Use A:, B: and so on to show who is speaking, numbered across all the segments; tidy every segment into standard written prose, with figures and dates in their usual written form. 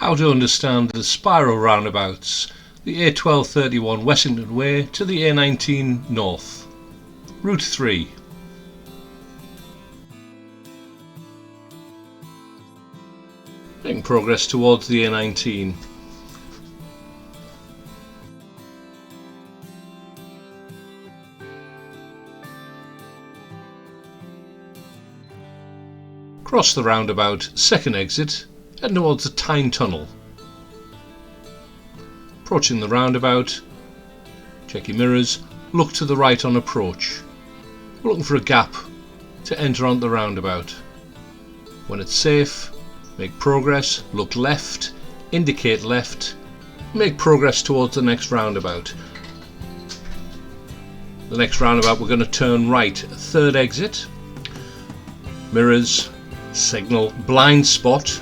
A: How to understand the spiral roundabouts, the A1231 Wessington Way to the A19 North. Route 3. Making progress towards the A19. Cross the roundabout, second exit, head towards the Tyne Tunnel. Approaching the roundabout, check your mirrors, look to the right on approach. We're looking for a gap to enter onto the roundabout. When it's safe, make progress, look left, indicate left, make progress towards the next roundabout. The next roundabout we're going to turn right, third exit, mirrors, signal blind spot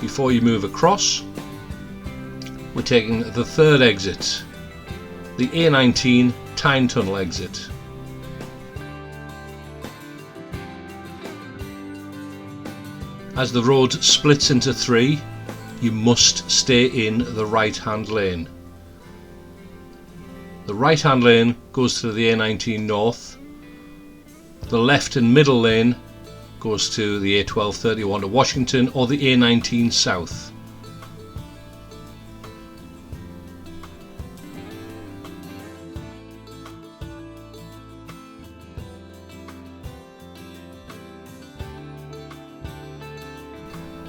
A: before you move across. We're taking the third exit, the A19 Tyne Tunnel exit. As the road splits into three, you must stay in the right hand lane. The right hand lane goes to the A19 North, the left and middle lane goes to the A1231 to Washington or the A19 South.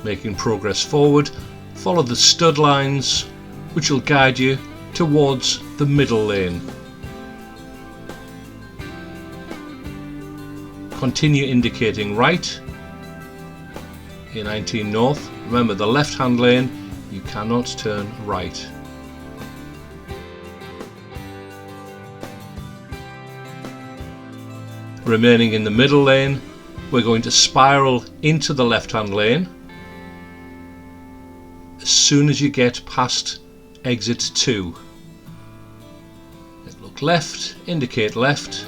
A: Making progress forward, follow the stud lines which will guide you towards the middle lane. Continue indicating right, A19 North. Remember, the left hand lane, you cannot turn right. Remaining in the middle lane, we're going to spiral into the left hand lane. As soon as you get past exit 2, look left, indicate left,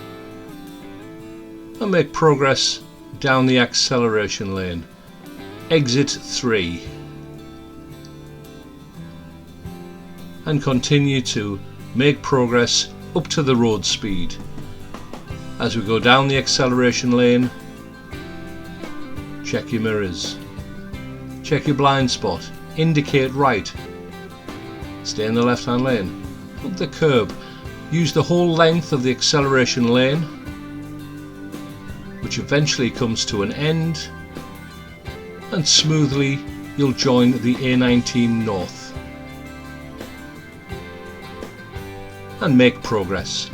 A: and make progress down the acceleration lane. Exit 3, and continue to make progress up to the road speed. As we go down the acceleration lane, check your mirrors, check your blind spot, indicate right, stay in the left hand lane, look the curb, use the whole length of the acceleration lane, which eventually comes to an end, and smoothly you'll join the A19 North and make progress.